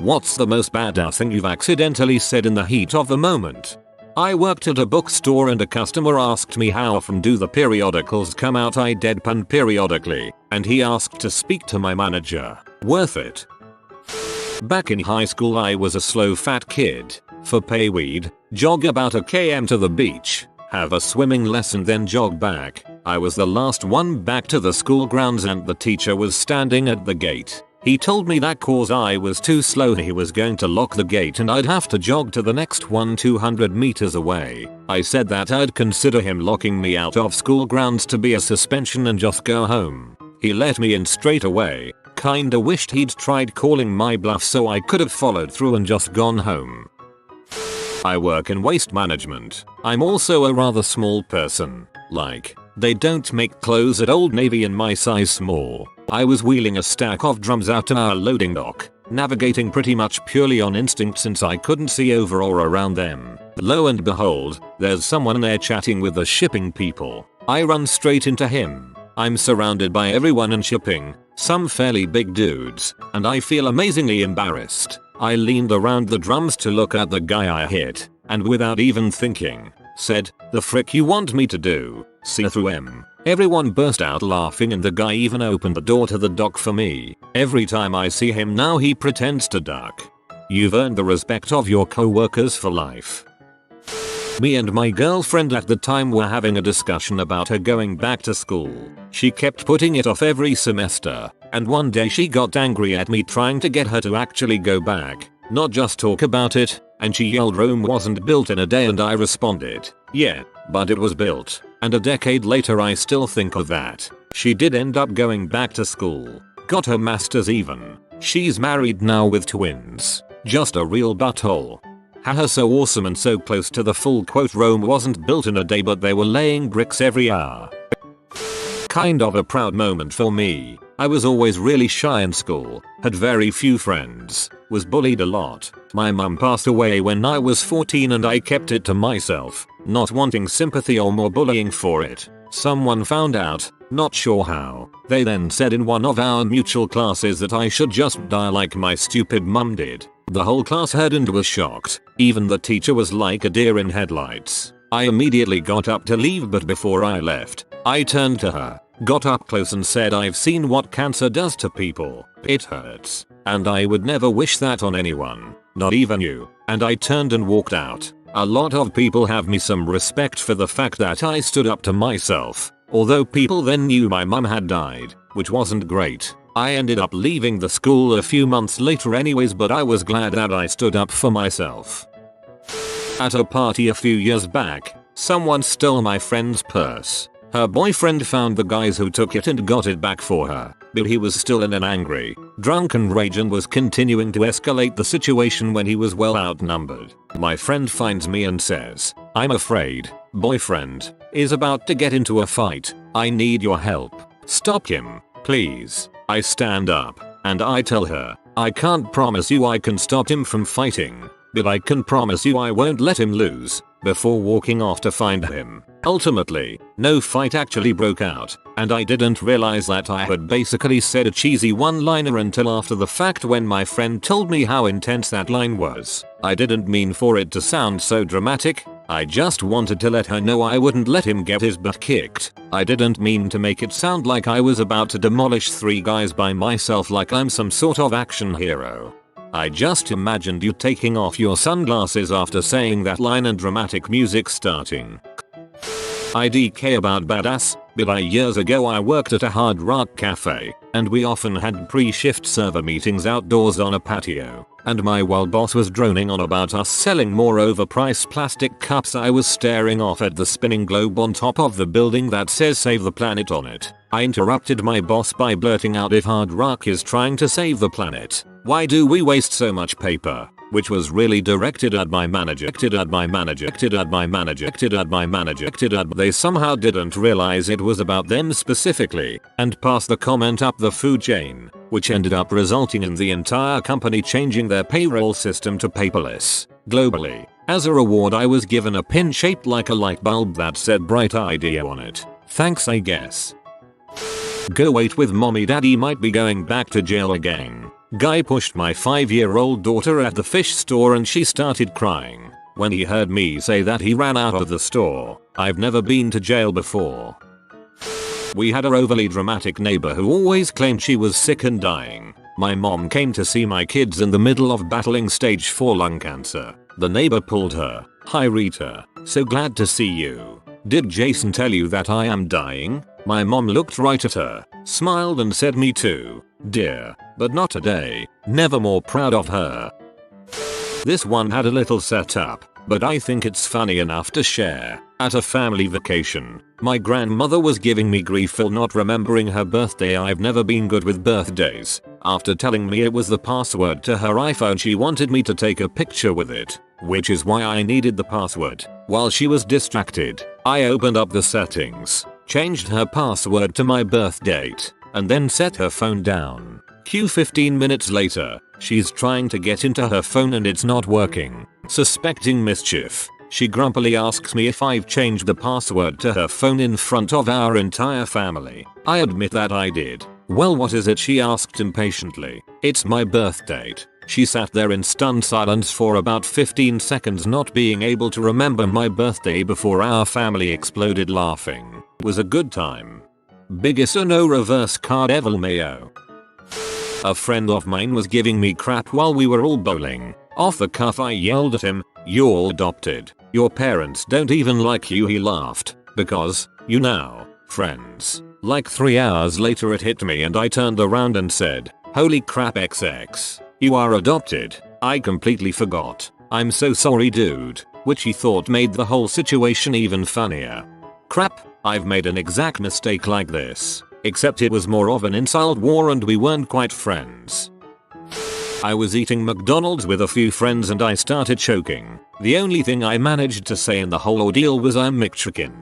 What's the most badass thing you've accidentally said in the heat of the moment? I worked at a bookstore and a customer asked me how often do the periodicals come out. I deadpanned periodically, and he asked to speak to my manager. Worth it. Back in high school I was a slow fat kid. For pay we'd jog about a km to the beach, have a swimming lesson, then jog back. I was the last one back to the school grounds and the teacher was standing at the gate. He told me that cause I was too slow he was going to lock the gate and I'd have to jog to the next one 200 meters away. I said that I'd consider him locking me out of school grounds to be a suspension and just go home. He let me in straight away. Kinda wished he'd tried calling my bluff so I could have followed through and just gone home. I work in waste management. I'm also a rather small person. Like, they don't make clothes at Old Navy in my size small. I was wheeling a stack of drums out to our loading dock, navigating pretty much purely on instinct since I couldn't see over or around them. Lo and behold, there's someone there chatting with the shipping people. I run straight into him. I'm surrounded by everyone in shipping, some fairly big dudes, and I feel amazingly embarrassed. I leaned around the drums to look at the guy I hit, and without even thinking, said, "The frick you want me to do? See through him?" Everyone burst out laughing and the guy even opened the door to the dock for me. Every time I see him now he pretends to duck. You've earned the respect of your co-workers for life. Me and my girlfriend at the time were having a discussion about her going back to school. She kept putting it off every semester, and one day she got angry at me trying to get her to actually go back, not just talk about it, and she yelled Rome wasn't built in a day and I responded, yeah, but it was built, and a decade later I still think of that. She did end up going back to school, got her master's even. She's married now with twins. Just a real butthole. Haha, so awesome and so close to the full quote Rome wasn't built in a day but they were laying bricks every hour. Kind of a proud moment for me. I was always really shy in school, had very few friends, was bullied a lot. My mum passed away when I was 14 and I kept it to myself, not wanting sympathy or more bullying for it. Someone found out, not sure how. They then said in one of our mutual classes that I should just die like my stupid mum did. The whole class heard and was shocked. Even the teacher was like a deer in headlights. I immediately got up to leave, but before I left, I turned to her, got up close and said, "I've seen what cancer does to people. It hurts. And I would never wish that on anyone, not even you." And I turned and walked out. A lot of people have me some respect for the fact that I stood up to myself. Although people then knew my mum had died, which wasn't great. I ended up leaving the school a few months later anyways, but I was glad that I stood up for myself. At a party a few years back, someone stole my friend's purse. Her boyfriend found the guys who took it and got it back for her, but he was still in an angry, drunken rage and was continuing to escalate the situation when he was well outnumbered. My friend finds me and says, "I'm afraid, boyfriend, is about to get into a fight. I need your help. Stop him, please." I stand up, and I tell her, "I can't promise you I can stop him from fighting, but I can promise you I won't let him lose," before walking off to find him. Ultimately, no fight actually broke out, and I didn't realize that I had basically said a cheesy one-liner until after the fact when my friend told me how intense that line was. I didn't mean for it to sound so dramatic. I just wanted to let her know I wouldn't let him get his butt kicked. I didn't mean to make it sound like I was about to demolish 3 guys by myself like I'm some sort of action hero. I just imagined you taking off your sunglasses after saying that line and dramatic music starting. IDK about badass, but years ago I worked at a Hard Rock cafe, and we often had pre-shift server meetings outdoors on a patio. And my wild boss was droning on about us selling more overpriced plastic cups. I was staring off at the spinning globe on top of the building that says "Save the Planet" on it. I interrupted my boss by blurting out, "If Hard Rock is trying to save the planet, why do we waste so much paper?" Which was really directed at my manager. They somehow didn't realize it was about them specifically, and passed the comment up the food chain, which ended up resulting in the entire company changing their payroll system to paperless, globally. As a reward I was given a pin shaped like a light bulb that said "Bright Idea" on it. Thanks I guess. Go wait with mommy, daddy might be going back to jail again. Guy pushed my 5-year-old daughter at the fish store and she started crying. When he heard me say that, he ran out of the store. I've never been to jail before. We had a overly dramatic neighbor who always claimed she was sick and dying. My mom came to see my kids in the middle of battling stage 4 lung cancer. The neighbor pulled her. "Hi Rita, so glad to see you. Did Jason tell you that I am dying?" My mom looked right at her, smiled and said, "Me too, dear, but not today." Never more proud of her. This one had a little setup, but I think it's funny enough to share. At a family vacation, my grandmother was giving me grief for not remembering her birthday. I've never been good with birthdays. After telling me it was the password to her iPhone, she wanted me to take a picture with it, which is why I needed the password. While she was distracted, I opened up the settings, changed her password to my birth date, and then set her phone down. Cue 15 minutes later, she's trying to get into her phone and it's not working. Suspecting mischief, she grumpily asks me if I've changed the password to her phone in front of our entire family. I admit that I did. "Well, what is it?" she asked impatiently. "It's my birth date." She sat there in stunned silence for about 15 seconds, not being able to remember my birthday, before our family exploded laughing. It was a good time. Biggest no reverse card ever, Mayo. A friend of mine was giving me crap while we were all bowling. Off the cuff I yelled at him, "You're adopted. Your parents don't even like you." He laughed, "Because, you know, friends." Like 3 hours later it hit me and I turned around and said, "Holy crap XX, you are adopted. I completely forgot. I'm so sorry dude," which he thought made the whole situation even funnier. Crap, I've made an exact mistake like this, except it was more of an insult war and we weren't quite friends. I was eating McDonald's with a few friends and I started choking. The only thing I managed to say in the whole ordeal was, "I'm McChicken."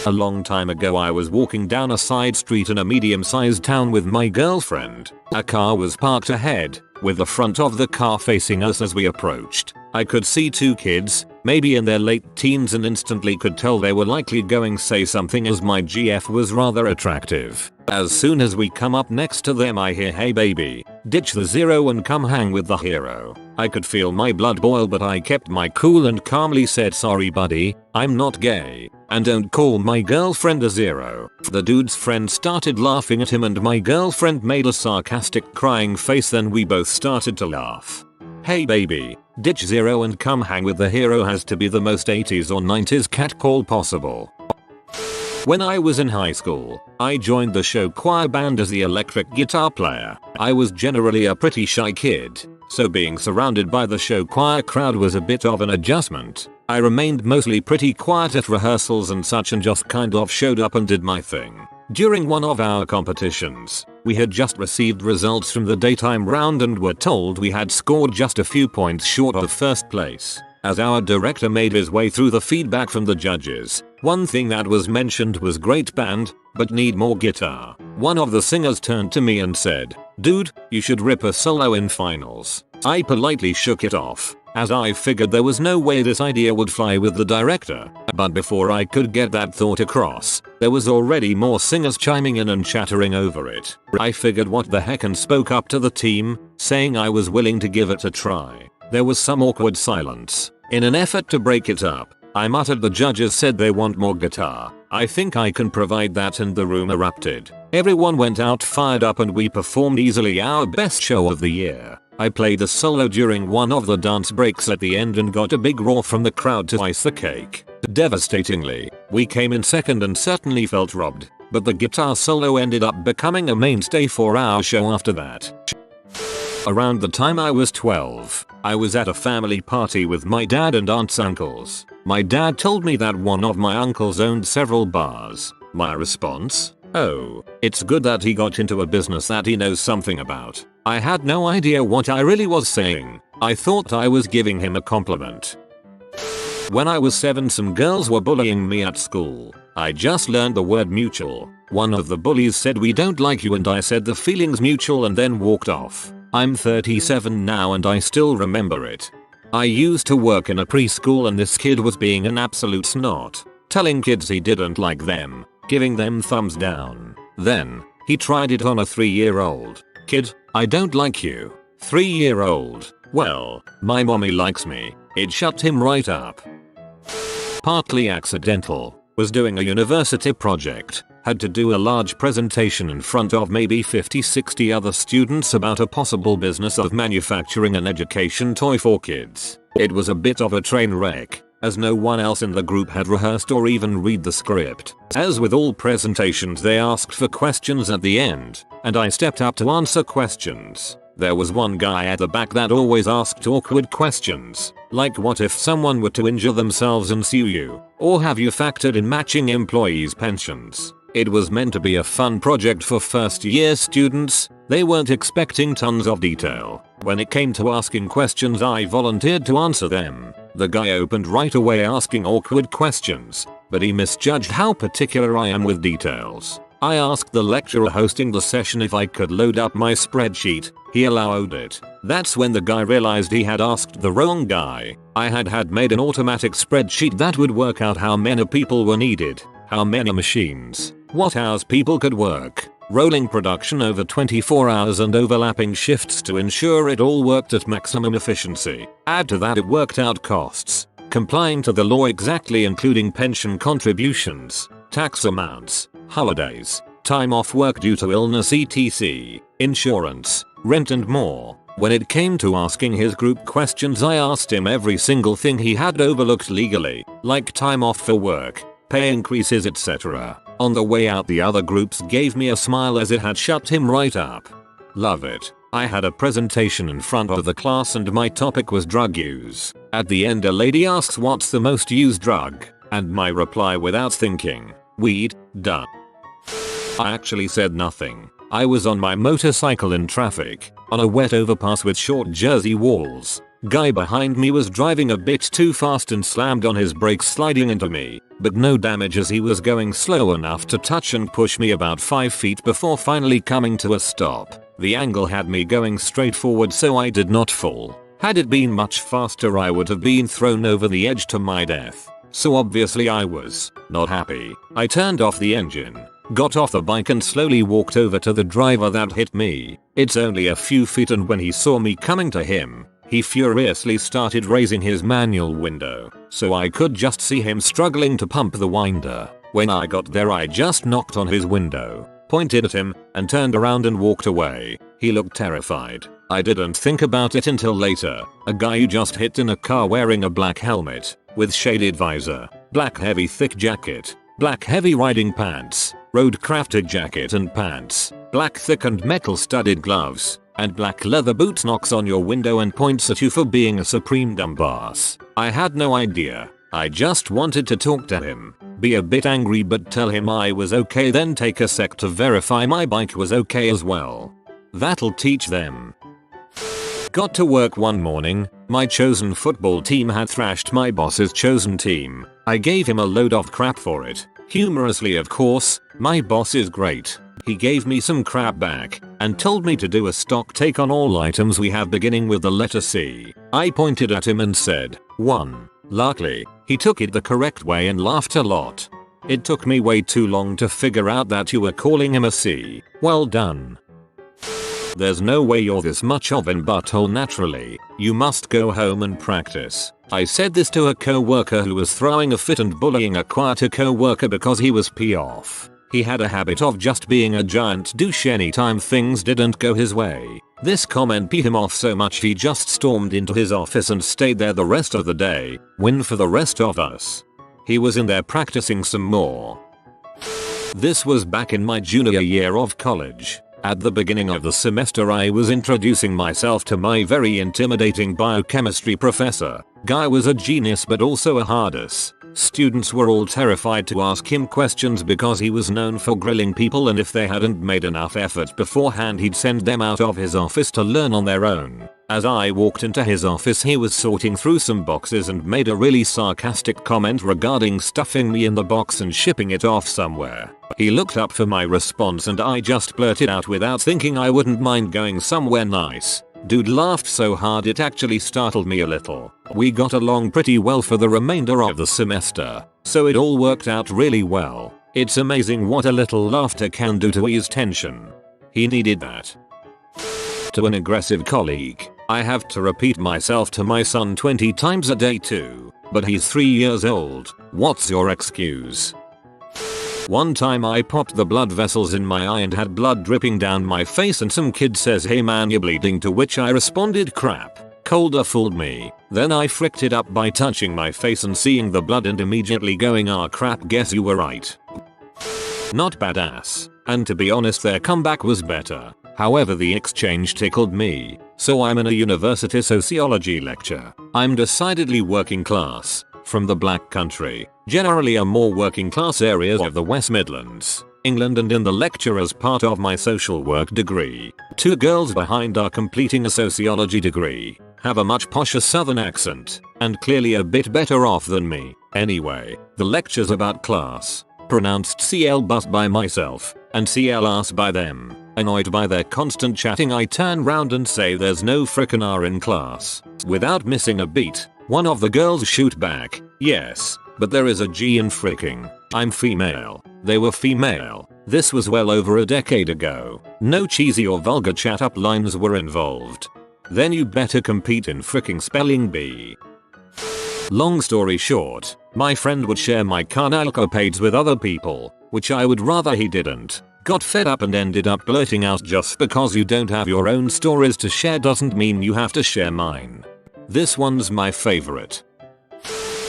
A long time ago I was walking down a side street in a medium-sized town with my girlfriend. A car was parked ahead, with the front of the car facing us as we approached. I could see 2 kids, maybe in their late teens, and instantly could tell they were likely going to say something as my GF was rather attractive. As soon as we come up next to them I hear, "Hey baby, ditch the zero and come hang with the hero." I could feel my blood boil, but I kept my cool and calmly said, "Sorry buddy, I'm not gay, and don't call my girlfriend a zero." The dude's friend started laughing at him and my girlfriend made a sarcastic crying face, then we both started to laugh. "Hey baby, ditch zero and come hang with the hero" has to be the most 80s or 90s catcall possible. When I was in high school, I joined the show choir band as the electric guitar player. I was generally a pretty shy kid, so being surrounded by the show choir crowd was a bit of an adjustment. I remained mostly pretty quiet at rehearsals and such and just kind of showed up and did my thing. During one of our competitions, we had just received results from the daytime round and were told we had scored just a few points short of first place. As our director made his way through the feedback from the judges, one thing that was mentioned was "Great band, but need more guitar." One of the singers turned to me and said, "Dude, you should rip a solo in finals." I politely shook it off, as I figured there was no way this idea would fly with the director. But before I could get that thought across, there was already more singers chiming in and chattering over it. I figured what the heck and spoke up to the team, saying I was willing to give it a try. There was some awkward silence. In an effort to break it up, I muttered, "The judges said they want more guitar. I think I can provide that," and the room erupted. Everyone went out fired up and we performed easily our best show of the year. I played a solo during one of the dance breaks at the end and got a big roar from the crowd to ice the cake. Devastatingly, we came in second and certainly felt robbed, but the guitar solo ended up becoming a mainstay for our show after that. Around the time I was 12, I was at a family party with my dad and aunt's uncles. My dad told me that one of my uncles owned several bars. My response? "Oh, it's good that he got into a business that he knows something about." I had no idea what I really was saying. I thought I was giving him a compliment. When I was 7, some girls were bullying me at school. I just learned the word mutual. One of the bullies said, "We don't like you," and I said the feeling's mutual and then walked off. I'm 37 now and I still remember it. I used to work in a preschool and this kid was being an absolute snot, telling kids he didn't like them, giving them thumbs down. Then, he tried it on a 3-year-old Kid, I don't like you. 3-year-old. Well, my mommy likes me. It shut him right up. Partly accidental. Was doing a university project. Had to do a large presentation in front of maybe 50-60 other students about a possible business of manufacturing an education toy for kids. It was a bit of a train wreck, as no one else in the group had rehearsed or even read the script. As with all presentations, they asked for questions at the end, and I stepped up to answer questions. There was one guy at the back that always asked awkward questions, like what if someone were to injure themselves and sue you, or have you factored in matching employees' pensions? It was meant to be a fun project for first year students. They weren't expecting tons of detail. When it came to asking questions, I volunteered to answer them. The guy opened right away asking awkward questions, but he misjudged how particular I am with details. I asked the lecturer hosting the session if I could load up my spreadsheet. He allowed it. That's when the guy realized he had asked the wrong guy. I had made an automatic spreadsheet that would work out how many people were needed, how many machines, what hours people could work, rolling production over 24 hours and overlapping shifts to ensure it all worked at maximum efficiency. Add to that it worked out costs, complying to the law exactly, including pension contributions, tax amounts, holidays, time off work due to illness etc., insurance, rent and more. When it came to asking his group questions, I asked him every single thing he had overlooked legally, like time off for work, pay increases etc. On the way out, the other groups gave me a smile as it had shut him right up. Love it. I had a presentation in front of the class and my topic was drug use. At the end, a lady asks what's the most used drug, and my reply without thinking, weed. Duh. I actually said nothing. I was on my motorcycle in traffic, on a wet overpass with short Jersey walls. Guy behind me was driving a bit too fast and slammed on his brakes, sliding into me, but no damage as he was going slow enough to touch and push me about 5 feet before finally coming to a stop. The angle had me going straight forward so I did not fall. Had it been much faster, I would have been thrown over the edge to my death. So obviously I was not happy. I turned off the engine, got off the bike and slowly walked over to the driver that hit me. It's only a few feet, and when he saw me coming to him, he furiously started raising his manual window, so I could just see him struggling to pump the winder. When I got there, I just knocked on his window, pointed at him, and turned around and walked away. He looked terrified. I didn't think about it until later. A guy who just hit in a car wearing a black helmet, with shaded visor, black heavy thick jacket, black heavy riding pants, road crafted jacket and pants, black thick and metal studded gloves, and black leather boots, knocks on your window and points at you for being a supreme dumbass. I had no idea. I just wanted to talk to him, be a bit angry but tell him I was okay, then take a sec to verify my bike was okay as well. That'll teach them. Got to work one morning. My chosen football team had thrashed my boss's chosen team. I gave him a load of crap for it. Humorously, of course. My boss is great. He gave me some crap back and told me to do a stock take on all items we have beginning with the letter C. I pointed at him and said, 1. Luckily, he took it the correct way and laughed a lot. It took me way too long to figure out that you were calling him a C. Well done. There's no way you're this much of an butthole naturally. You must go home and practice. I said this to a co-worker who was throwing a fit and bullying a quieter co-worker because he was pissed off. He had a habit of just being a giant douche anytime things didn't go his way. This comment peed him off so much he just stormed into his office and stayed there the rest of the day. Win for the rest of us. He was in there practicing some more. This was back in my junior year of college. At the beginning of the semester, I was introducing myself to my very intimidating biochemistry professor. Guy was a genius but also a hard-ass. Students were all terrified to ask him questions because he was known for grilling people, and if they hadn't made enough effort beforehand, he'd send them out of his office to learn on their own. As I walked into his office, he was sorting through some boxes and made a really sarcastic comment regarding stuffing me in the box and shipping it off somewhere. He looked up for my response and I just blurted out without thinking I wouldn't mind going somewhere nice. Dude laughed so hard it actually startled me a little. We got along pretty well for the remainder of the semester, so it all worked out really well. It's amazing what a little laughter can do to ease tension. He needed that. To an aggressive colleague, I have to repeat myself to my son 20 times a day too, but he's 3 years old. What's your excuse? One time I popped the blood vessels in my eye and had blood dripping down my face and some kid says, "Hey man, you're bleeding," to which I responded, "Crap. Colder fooled me." Then I fricked it up by touching my face and seeing the blood and immediately going, "Ah crap, guess you were right." Not badass. And to be honest, their comeback was better. However, the exchange tickled me. So I'm in a university sociology lecture. I'm decidedly working class. From the black country. Generally a more working class areas of the West Midlands, England, and in the lecture as part of my social work degree. 2 girls behind are completing a sociology degree, have a much posher southern accent, and clearly a bit better off than me. Anyway, the lecture's about class. Pronounced CL bus by myself, and CL ass by them. Annoyed by their constant chatting, I turn round and say, "There's no frickin' R in class." Without missing a beat, one of the girls shoot back, "Yes, but there is a G in fricking. I'm female." They were female. This was well over a decade ago. No cheesy or vulgar chat up lines were involved. Then you better compete in fricking spelling bee. Long story short, my friend would share my carnalcopades with other people, which I would rather he didn't. Got fed up and ended up blurting out, "Just because you don't have your own stories to share doesn't mean you have to share mine." This one's my favorite.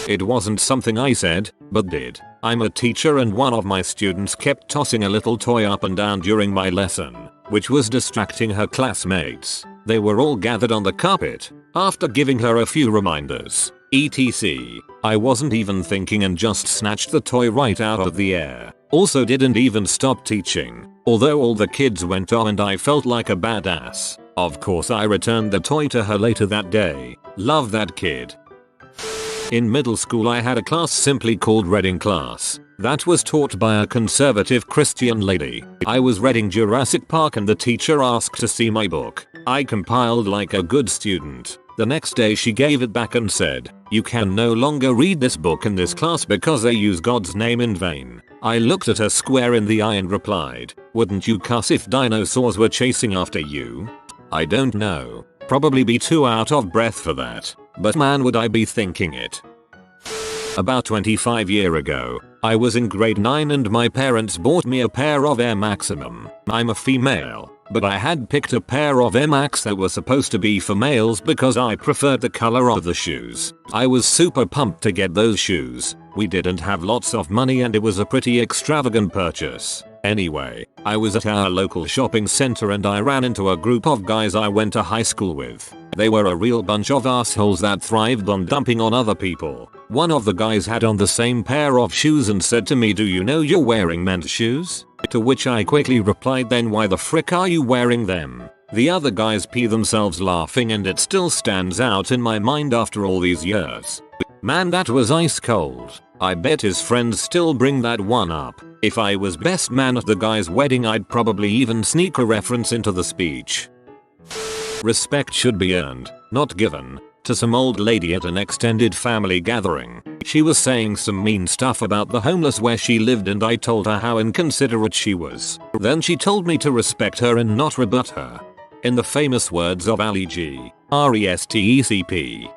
It wasn't something I said, but did. I'm a teacher and one of my students kept tossing a little toy up and down during my lesson, which was distracting her classmates. They were all gathered on the carpet. After giving her a few reminders, etc., I wasn't even thinking and just snatched the toy right out of the air. Also didn't even stop teaching, although all the kids went on and I felt like a badass. Of course I returned the toy to her later that day. Love that kid. In middle school I had a class simply called Reading class. That was taught by a conservative Christian lady. I was reading Jurassic Park and the teacher asked to see my book. I compiled like a good student. The next day she gave it back and said, "You can no longer read this book in this class because they use God's name in vain." I looked at her square in the eye and replied, "Wouldn't you cuss if dinosaurs were chasing after you?" I don't know. Probably be too out of breath for that. But man, would I be thinking it. About 25 years ago, I was in grade 9 and my parents bought me a pair of Air Maximum. I'm a female, but I had picked a pair of Air Max that were supposed to be for males because I preferred the color of the shoes. I was super pumped to get those shoes. We didn't have lots of money and it was a pretty extravagant purchase. Anyway, I was at our local shopping center and I ran into a group of guys I went to high school with. They were a real bunch of assholes that thrived on dumping on other people. One of the guys had on the same pair of shoes and said to me, "Do you know you're wearing men's shoes?" To which I quickly replied, "Then why the frick are you wearing them?" The other guys pee themselves laughing and it still stands out in my mind after all these years. Man, that was ice cold. I bet his friends still bring that one up. If I was best man at the guy's wedding, I'd probably even sneak a reference into the speech. Respect should be earned, not given. To some old lady at an extended family gathering. She was saying some mean stuff about the homeless where she lived and I told her how inconsiderate she was. Then she told me to respect her and not rebut her. In the famous words of Ali G. RESTECP.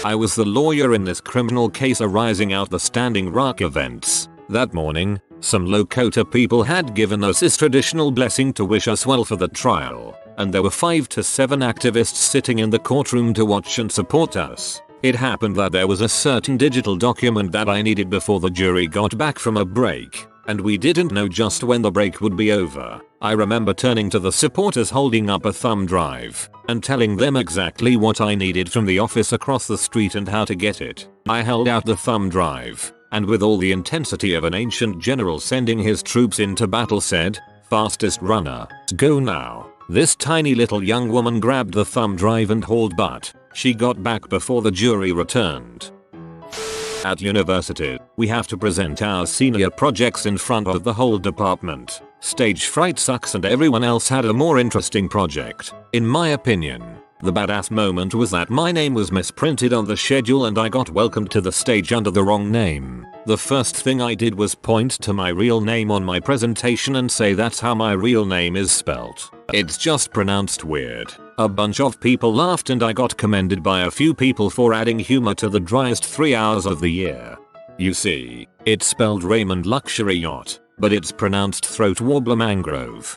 I was the lawyer in this criminal case arising out the Standing Rock events. That morning, some Lakota people had given us this traditional blessing to wish us well for the trial, and there were 5 to 7 activists sitting in the courtroom to watch and support us. It happened that there was a certain digital document that I needed before the jury got back from a break, and we didn't know just when the break would be over. I remember turning to the supporters holding up a thumb drive and telling them exactly what I needed from the office across the street and how to get it. I held out the thumb drive, and with all the intensity of an ancient general sending his troops into battle said, "Fastest runner, go now." This tiny little young woman grabbed the thumb drive and hauled butt. She got back before the jury returned. At university, we have to present our senior projects in front of the whole department. Stage fright sucks and everyone else had a more interesting project. In my opinion, the badass moment was that my name was misprinted on the schedule and I got welcomed to the stage under the wrong name. The first thing I did was point to my real name on my presentation and say that's how my real name is spelt. It's just pronounced weird. A bunch of people laughed and I got commended by a few people for adding humor to the driest 3 hours of the year. You see, it's spelled Raymond Luxury Yacht, but it's pronounced Throat Warbler Mangrove.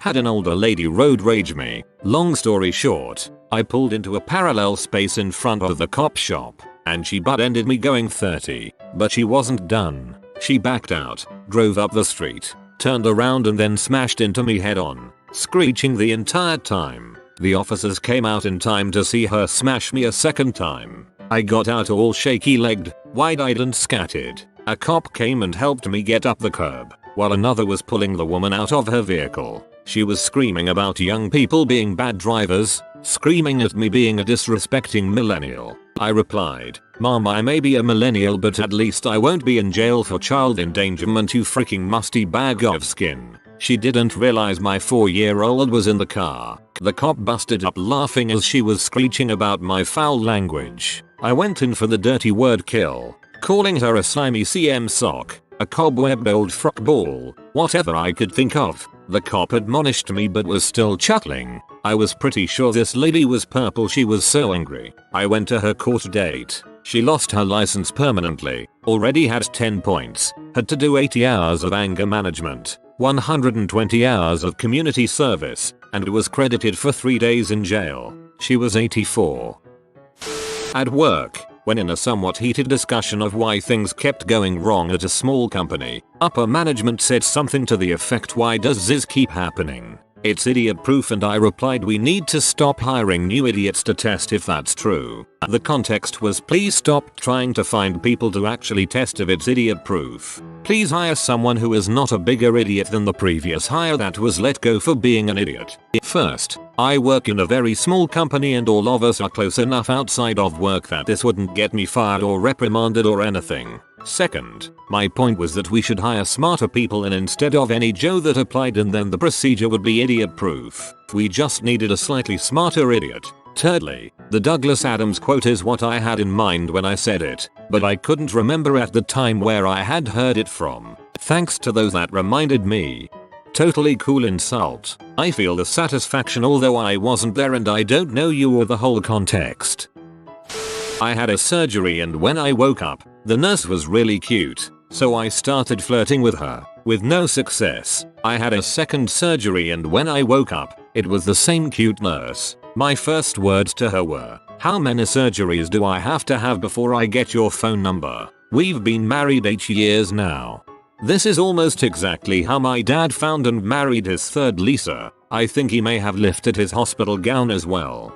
Had an older lady road rage me. Long story short, I pulled into a parallel space in front of the cop shop, and she butt-ended me going 30, but she wasn't done. She backed out, drove up the street, turned around and then smashed into me head on, screeching the entire time. The officers came out in time to see her smash me a second time. I got out all shaky-legged, wide-eyed and scattered. A cop came and helped me get up the curb, while another was pulling the woman out of her vehicle. She was screaming about young people being bad drivers, screaming at me being a disrespecting millennial. I replied, "Mom, I may be a millennial but at least I won't be in jail for child endangerment, you freaking musty bag of skin." She didn't realize my 4-year-old was in the car. The cop busted up laughing as she was screeching about my foul language. I went in for the dirty word kill, calling her a slimy CM sock, a cobwebbed old frock ball, whatever I could think of. The cop admonished me but was still chuckling. I was pretty sure this lady was purple, she was so angry. I went to her court date. She lost her license permanently, already had 10 points, had to do 80 hours of anger management, 120 hours of community service, and was credited for 3 days in jail. She was 84. At work, when in a somewhat heated discussion of why things kept going wrong at a small company, upper management said something to the effect, "Why does this keep happening? It's idiot proof," and I replied, "We need to stop hiring new idiots to test if that's true." The context was, please stop trying to find people to actually test if it's idiot proof. Please hire someone who is not a bigger idiot than the previous hire that was let go for being an idiot. First, I work in a very small company and all of us are close enough outside of work that this wouldn't get me fired or reprimanded or anything. Second, my point was that we should hire smarter people and instead of any Joe that applied and then the procedure would be idiot proof. We just needed a slightly smarter idiot. Thirdly, the Douglas Adams quote is what I had in mind when I said it, but I couldn't remember at the time where I had heard it from. Thanks to those that reminded me. Totally cool insult. I feel the satisfaction although I wasn't there and I don't know you or the whole context. I had a surgery and when I woke up, the nurse was really cute, so I started flirting with her. With no success, I had a second surgery and when I woke up, it was the same cute nurse. My first words to her were, "How many surgeries do I have to have before I get your phone number? We've been married 8 years now." This is almost exactly how my dad found and married his third Lisa. I think he may have lifted his hospital gown as well.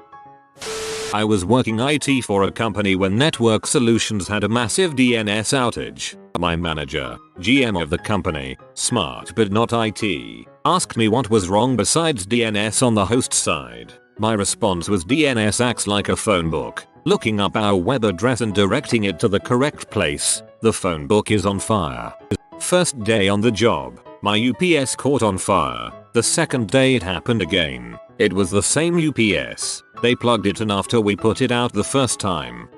I was working IT for a company when Network Solutions had a massive DNS outage. My manager, GM of the company, smart but not IT, asked me what was wrong besides DNS on the host side. My response was, DNS acts like a phone book, looking up our web address and directing it to the correct place. The phone book is on fire. First day on the job, my UPS caught on fire. The second day it happened again. It was the same UPS. They plugged it in after we put it out the first time.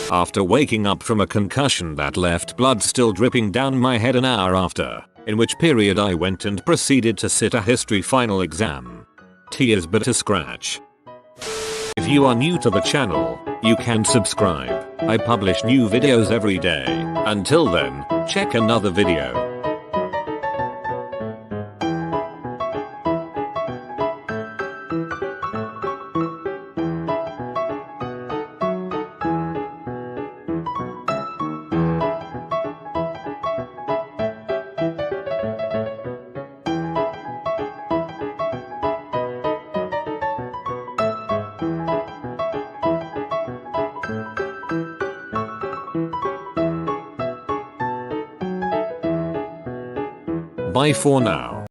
After waking up from a concussion that left blood still dripping down my head an hour after, in which period I went and proceeded to sit a history final exam. Tears but a scratch. If you are new to the channel, you can subscribe. I publish new videos every day. Until then, check another video. Bye for now.